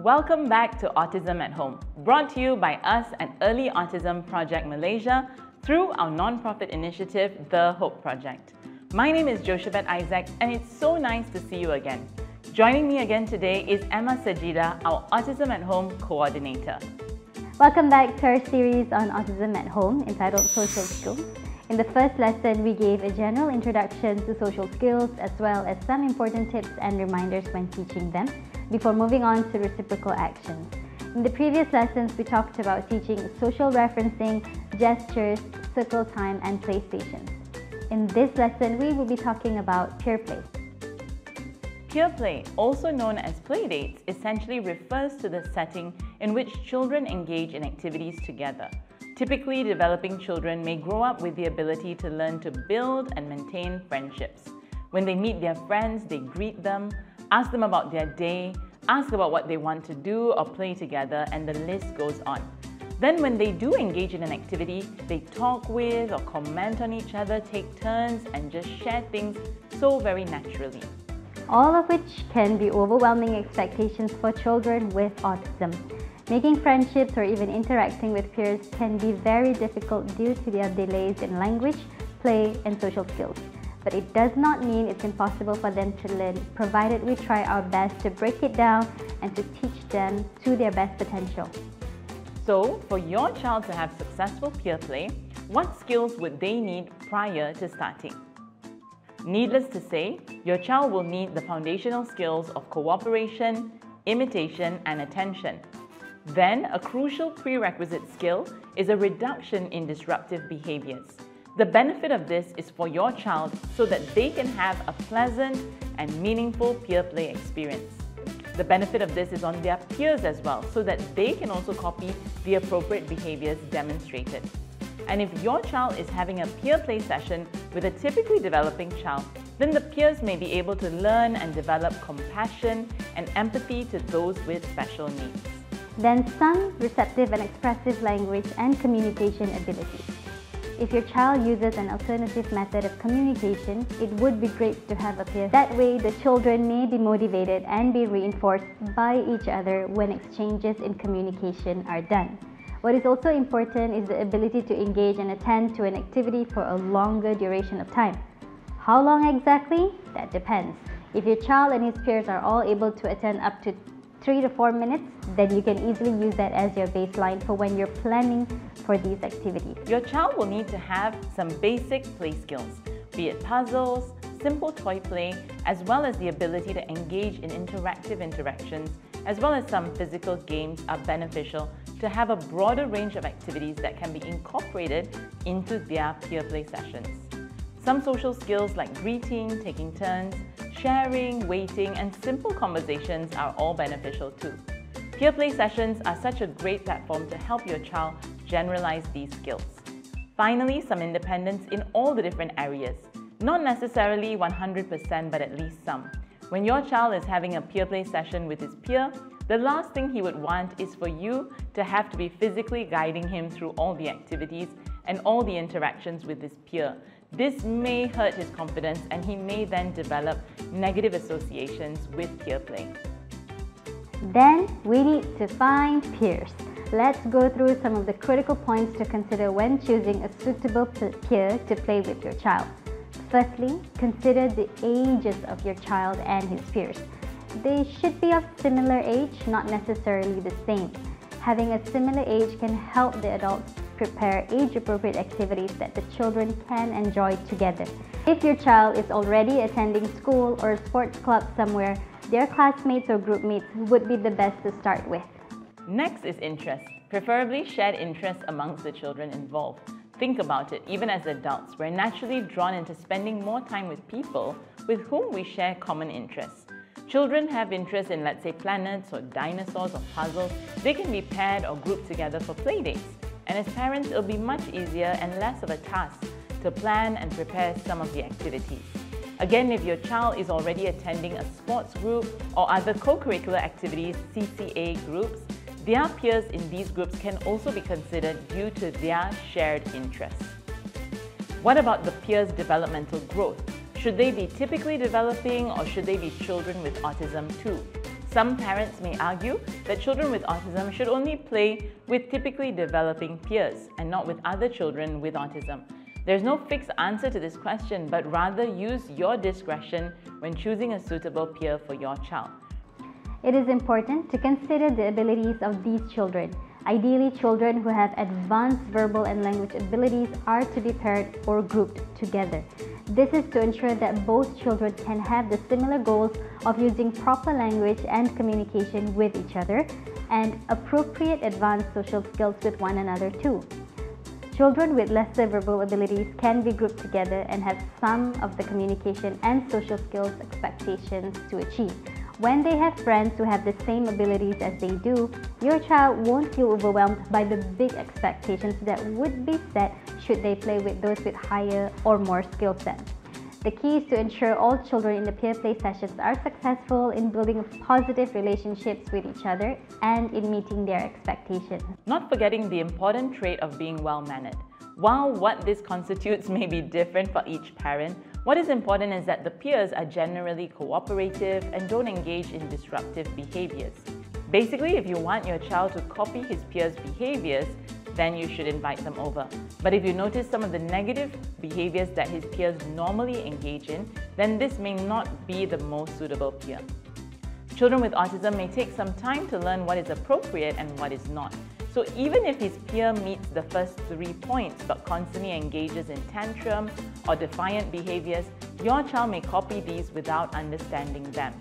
Welcome back to Autism at Home, brought to you by us at Early Autism Project Malaysia through our non-profit initiative, The Hope Project. My name is Joshabet Isaac and it's so nice to see you again. Joining me again today is Emma Sajida, our Autism at Home coordinator. Welcome back to our series on Autism at Home entitled Social Skills. In the first lesson, we gave a general introduction to social skills as well as some important tips and reminders when teaching them before moving on to reciprocal actions. In the previous lessons, we talked about teaching social referencing, gestures, circle time, and play stations. In this lesson, we will be talking about peer play. Peer play, also known as play dates, essentially refers to the setting in which children engage in activities together. Typically, developing children may grow up with the ability to learn to build and maintain friendships. When they meet their friends, they greet them, ask them about their day, ask about what they want to do or play together, and the list goes on. Then when they do engage in an activity, they talk with or comment on each other, take turns, and just share things so very naturally. All of which can be overwhelming expectations for children with autism. Making friendships or even interacting with peers can be very difficult due to their delays in language, play, and social skills. But it does not mean it's impossible for them to learn, provided we try our best to break it down and to teach them to their best potential. So, for your child to have successful peer play, what skills would they need prior to starting? Needless to say, your child will need the foundational skills of cooperation, imitation, and attention. Then, a crucial prerequisite skill is a reduction in disruptive behaviors. The benefit of this is for your child so that they can have a pleasant and meaningful peer play experience. The benefit of this is on their peers as well, so that they can also copy the appropriate behaviors demonstrated. And if your child is having a peer play session with a typically developing child, then the peers may be able to learn and develop compassion and empathy to those with special needs. Then some receptive and expressive language and communication abilities. If your child uses an alternative method of communication, it would be great to have a peer. That way, the children may be motivated and be reinforced by each other when exchanges in communication are done. What is also important is the ability to engage and attend to an activity for a longer duration of time. How long exactly? That depends. If your child and his peers are all able to attend up to 3 to 4 minutes, then you can easily use that as your baseline for when you're planning for these activities. Your child will need to have some basic play skills, be it puzzles, simple toy play, as well as the ability to engage in interactive interactions, as well as some physical games are beneficial to have a broader range of activities that can be incorporated into their peer play sessions. Some social skills like greeting, taking turns, sharing, waiting, and simple conversations are all beneficial too. Peer play sessions are such a great platform to help your child generalize these skills. Finally, some independence in all the different areas. Not necessarily 100%, but at least some. When your child is having a peer play session with his peer, the last thing he would want is for you to have to be physically guiding him through all the activities and all the interactions with his peer. This may hurt his confidence and he may then develop negative associations with peer play. Then we need to find peers. Let's go through some of the critical points to consider when choosing a suitable peer to play with your child. Firstly, consider the ages of your child and his peers. They should be of similar age, not necessarily the same. Having a similar age can help the adults prepare age-appropriate activities that the children can enjoy together. If your child is already attending school or a sports club somewhere, their classmates or group mates would be the best to start with. Next is interest, preferably shared interests amongst the children involved. Think about it, even as adults, we're naturally drawn into spending more time with people with whom we share common interests. Children have interest in, let's say, planets or dinosaurs or puzzles. They can be paired or grouped together for play dates. And as parents, it'll be much easier and less of a task to plan and prepare some of the activities. Again, if your child is already attending a sports group or other co-curricular activities, CCA groups, their peers in these groups can also be considered due to their shared interests. What about the peers' developmental growth? Should they be typically developing or should they be children with autism too? Some parents may argue that children with autism should only play with typically developing peers and not with other children with autism. There's no fixed answer to this question, but rather use your discretion when choosing a suitable peer for your child. It is important to consider the abilities of these children. Ideally, children who have advanced verbal and language abilities are to be paired or grouped together. This is to ensure that both children can have the similar goals of using proper language and communication with each other and appropriate advanced social skills with one another too. Children with lesser verbal abilities can be grouped together and have some of the communication and social skills expectations to achieve. When they have friends who have the same abilities as they do, your child won't feel overwhelmed by the big expectations that would be set should they play with those with higher or more skill sets. The key is to ensure all children in the peer play sessions are successful in building positive relationships with each other and in meeting their expectations. Not forgetting the important trait of being well-mannered. While what this constitutes may be different for each parent, what is important is that the peers are generally cooperative and don't engage in disruptive behaviors. Basically, if you want your child to copy his peers' behaviors, then you should invite them over. But if you notice some of the negative behaviors that his peers normally engage in, then this may not be the most suitable peer. Children with autism may take some time to learn what is appropriate and what is not. So even if his peer meets the first 3 points but constantly engages in tantrum or defiant behaviors, your child may copy these without understanding them.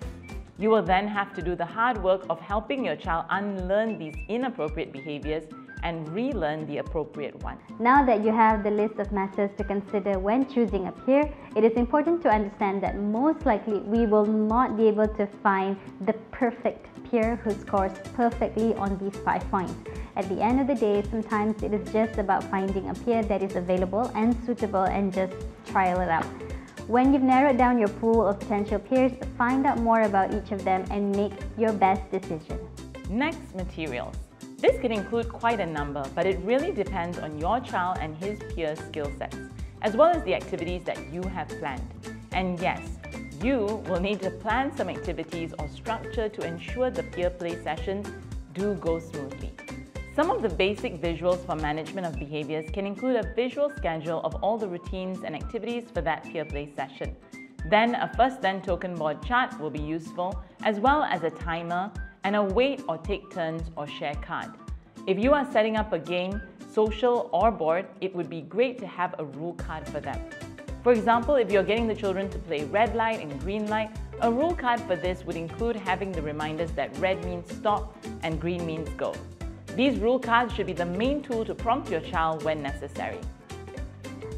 You will then have to do the hard work of helping your child unlearn these inappropriate behaviors and relearn the appropriate one. Now that you have the list of matters to consider when choosing a peer, it is important to understand that most likely we will not be able to find the perfect peer who scores perfectly on these 5 points. At the end of the day, sometimes it is just about finding a peer that is available and suitable and just trial it out. When you've narrowed down your pool of potential peers, find out more about each of them and make your best decision. Next, materials. This can include quite a number, but it really depends on your child and his peers' skill sets, as well as the activities that you have planned. And yes, you will need to plan some activities or structure to ensure the peer play sessions do go smoothly. Some of the basic visuals for management of behaviors can include a visual schedule of all the routines and activities for that peer play session. Then a first then token board chart will be useful, as well as a timer and a wait or take turns or share card. If you are setting up a game, social or board, it would be great to have a rule card for them. For example, if you're getting the children to play red light and green light, a rule card for this would include having the reminders that red means stop and green means go. These rule cards should be the main tool to prompt your child when necessary.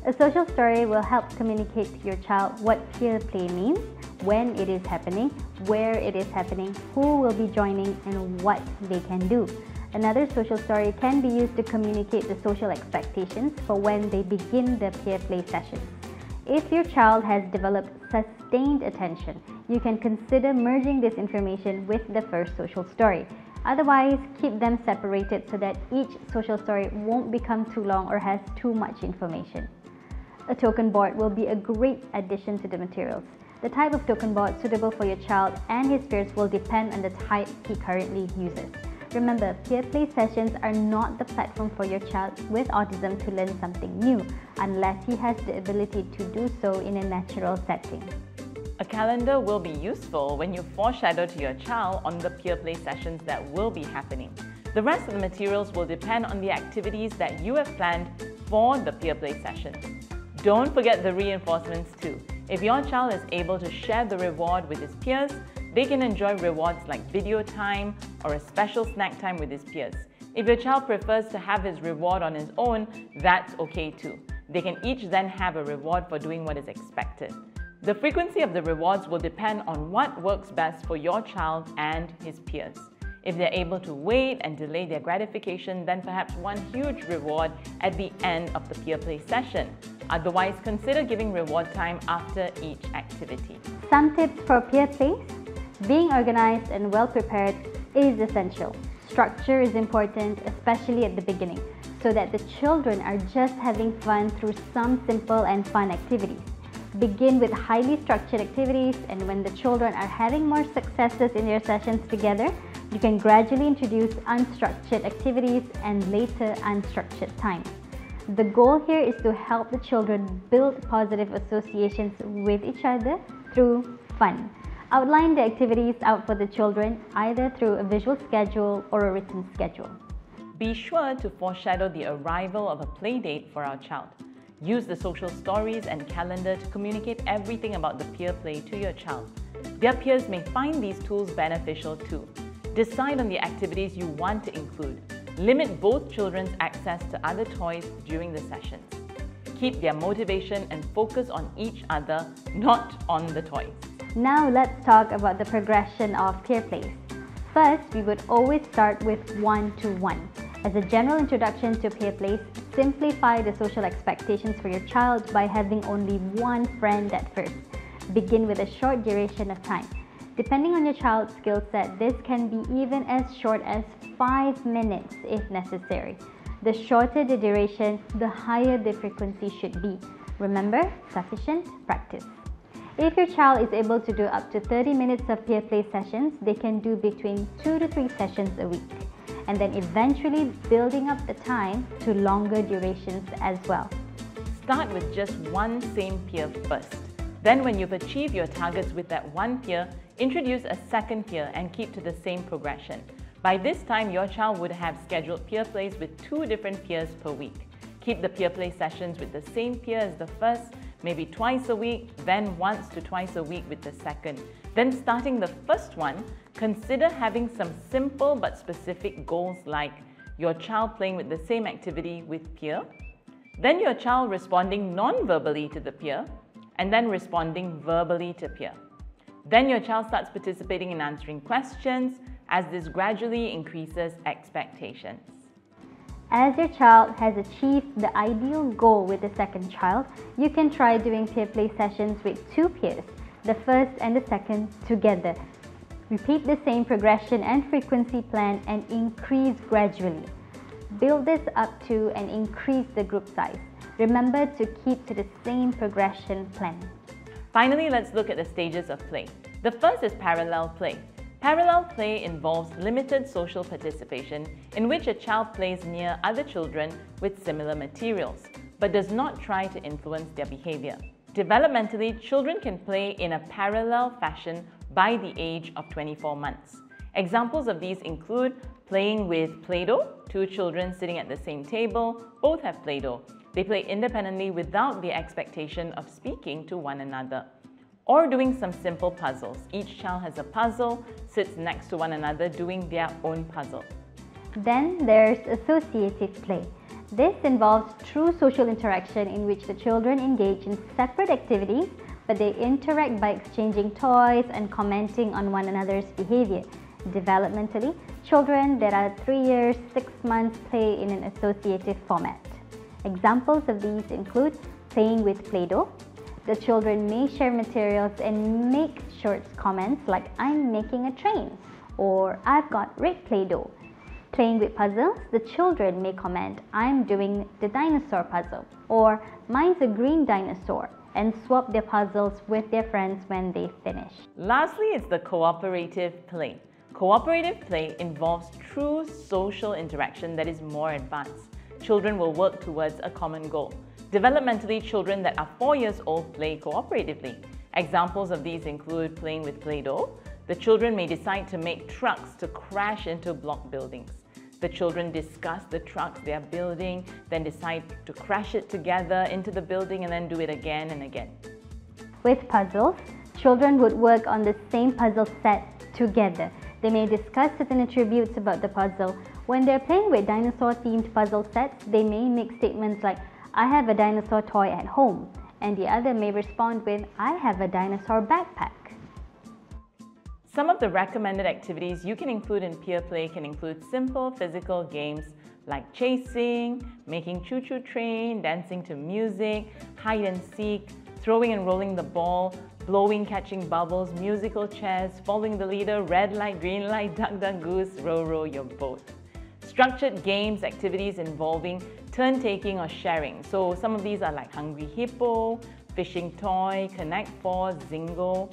A social story will help communicate to your child what peer play means, when it is happening, where it is happening, who will be joining, and what they can do. Another social story can be used to communicate the social expectations for when they begin the peer play sessions. If your child has developed sustained attention, you can consider merging this information with the first social story. Otherwise, keep them separated so that each social story won't become too long or has too much information. A token board will be a great addition to the materials. The type of token board suitable for your child and his peers will depend on the type he currently uses. Remember, peer play sessions are not the platform for your child with autism to learn something new, unless he has the ability to do so in a natural setting. A calendar will be useful when you foreshadow to your child on the peer play sessions that will be happening. The rest of the materials will depend on the activities that you have planned for the peer play session. Don't forget the reinforcements too. If your child is able to share the reward with his peers, they can enjoy rewards like video time or a special snack time with his peers. If your child prefers to have his reward on his own, that's okay too. They can each then have a reward for doing what is expected. The frequency of the rewards will depend on what works best for your child and his peers. If they're able to wait and delay their gratification, then perhaps one huge reward at the end of the peer play session. Otherwise, consider giving reward time after each activity. Some tips for peer plays. Being organized and well prepared is essential. Structure is important, especially at the beginning, so that the children are just having fun through some simple and fun activities. Begin with highly structured activities, and when the children are having more successes in their sessions together, you can gradually introduce unstructured activities and later unstructured time. The goal here is to help the children build positive associations with each other through fun. Outline the activities out for the children either through a visual schedule or a written schedule. Be sure to foreshadow the arrival of a play date for our child. Use the social stories and calendar to communicate everything about the peer play to your child. Their peers may find these tools beneficial too. Decide on the activities you want to include. Limit both children's access to other toys during the sessions. Keep their motivation and focus on each other, not on the toys. Now let's talk about the progression of peer plays. First, we would always start with one-to-one. As a general introduction to peer plays, simplify the social expectations for your child by having only one friend at first. Begin with a short duration of time. Depending on your child's skill set, this can be even as short as 5 minutes if necessary. The shorter the duration, the higher the frequency should be. Remember, sufficient practice. If your child is able to do up to 30 minutes of peer play sessions, they can do between 2 to 3 sessions a week, and then eventually building up the time to longer durations as well. Start with just one same peer first. Then when you've achieved your targets with that one peer, introduce a second peer and keep to the same progression. By this time, your child would have scheduled peer plays with 2 different peers per week. Keep the peer play sessions with the same peer as the first, maybe twice a week, then once to twice a week with the second. Then starting the first one, consider having some simple but specific goals like your child playing with the same activity with peer, then your child responding non-verbally to the peer, and then responding verbally to peer. Then your child starts participating in answering questions as this gradually increases expectations. As your child has achieved the ideal goal with the second child, you can try doing peer play sessions with 2 peers, the first and the second together. Repeat the same progression and frequency plan and increase gradually. Build this up to and increase the group size. Remember to keep to the same progression plan. Finally, let's look at the stages of play. The first is parallel play. Parallel play involves limited social participation in which a child plays near other children with similar materials, but does not try to influence their behavior. Developmentally, children can play in a parallel fashion by the age of 24 months. Examples of these include playing with Play-Doh, 2 children sitting at the same table, both have Play-Doh. They play independently without the expectation of speaking to one another. Or doing some simple puzzles. Each child has a puzzle, sits next to one another doing their own puzzle. Then there's associative play. This involves true social interaction in which the children engage in separate activities, but they interact by exchanging toys and commenting on one another's behavior. Developmentally, children that are 3 years, 6 months play in an associative format. Examples of these include playing with Play-Doh. The children may share materials and make short comments like, "I'm making a train," or "I've got red Play-Doh." Playing with puzzles, the children may comment, "I'm doing the dinosaur puzzle," or "Mine's a green dinosaur," and swap their puzzles with their friends when they finish. Lastly, it's the cooperative play. Cooperative play involves true social interaction that is more advanced. Children will work towards a common goal. Developmentally, children that are 4 years old play cooperatively. Examples of these include playing with Play-Doh. The children may decide to make trucks to crash into block buildings. The children discuss the trucks they are building, then decide to crash it together into the building and then do it again and again. With puzzles, children would work on the same puzzle set together. They may discuss certain attributes about the puzzle. When they're playing with dinosaur-themed puzzle sets, they may make statements like, "I have a dinosaur toy at home," and the other may respond with, "I have a dinosaur backpack." Some of the recommended activities you can include in peer play can include simple physical games like chasing, making choo-choo train, dancing to music, hide and seek, throwing and rolling the ball, blowing, catching bubbles, musical chairs, following the leader, red light, green light, duck, duck, goose, row, row your boat. Structured games, activities involving turn-taking or sharing. So some of these are like Hungry Hippo, fishing toy, Connect 4, Zingo.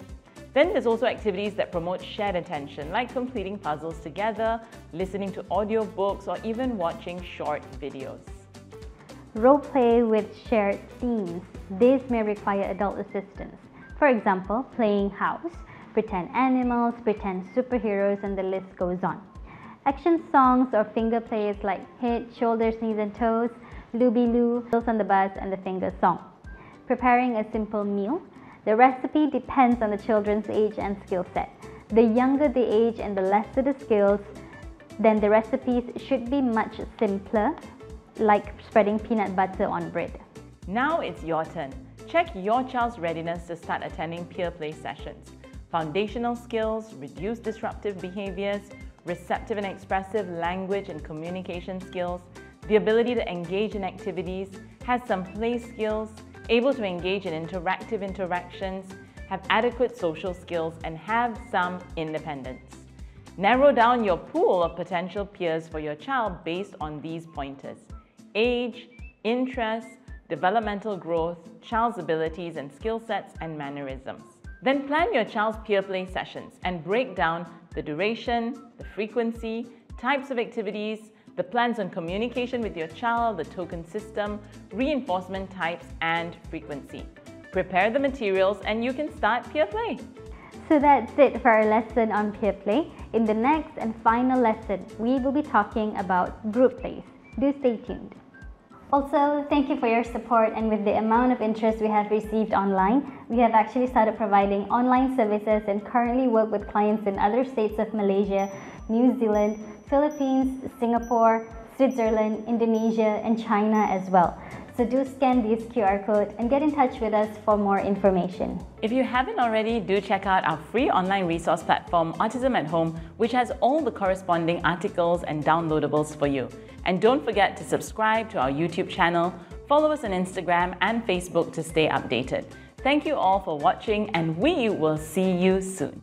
Then there's also activities that promote shared attention, like completing puzzles together, listening to audiobooks, or even watching short videos. Role play with shared themes. This may require adult assistance. For example, playing house, pretend animals, pretend superheroes, and the list goes on. Action songs or finger plays like head, shoulders, knees and toes, Looby-Loo, Wheels on the Bus, and the finger song. Preparing a simple meal. The recipe depends on the children's age and skill set. The younger the age and the lesser the skills, then the recipes should be much simpler, like spreading peanut butter on bread. Now it's your turn. Check your child's readiness to start attending peer play sessions. Foundational skills, reduce disruptive behaviors, receptive and expressive language and communication skills, the ability to engage in activities, has some play skills, able to engage in interactive interactions, have adequate social skills, and have some independence. Narrow down your pool of potential peers for your child based on these pointers: age, interests, developmental growth, child's abilities and skill sets, and mannerisms. Then plan your child's peer play sessions and break down the duration, the frequency, types of activities, the plans on communication with your child, the token system, reinforcement types, and frequency. Prepare the materials and you can start peer play. So that's it for our lesson on peer play. In the next and final lesson, we will be talking about group plays. Do stay tuned. Also, thank you for your support, and with the amount of interest we have received online, we have actually started providing online services and currently work with clients in other states of Malaysia, New Zealand, Philippines, Singapore, Switzerland, Indonesia, and China as well. So do scan these QR codes and get in touch with us for more information. If you haven't already, do check out our free online resource platform, Autism at Home, which has all the corresponding articles and downloadables for you. And don't forget to subscribe to our YouTube channel, follow us on Instagram and Facebook to stay updated. Thank you all for watching, and we will see you soon.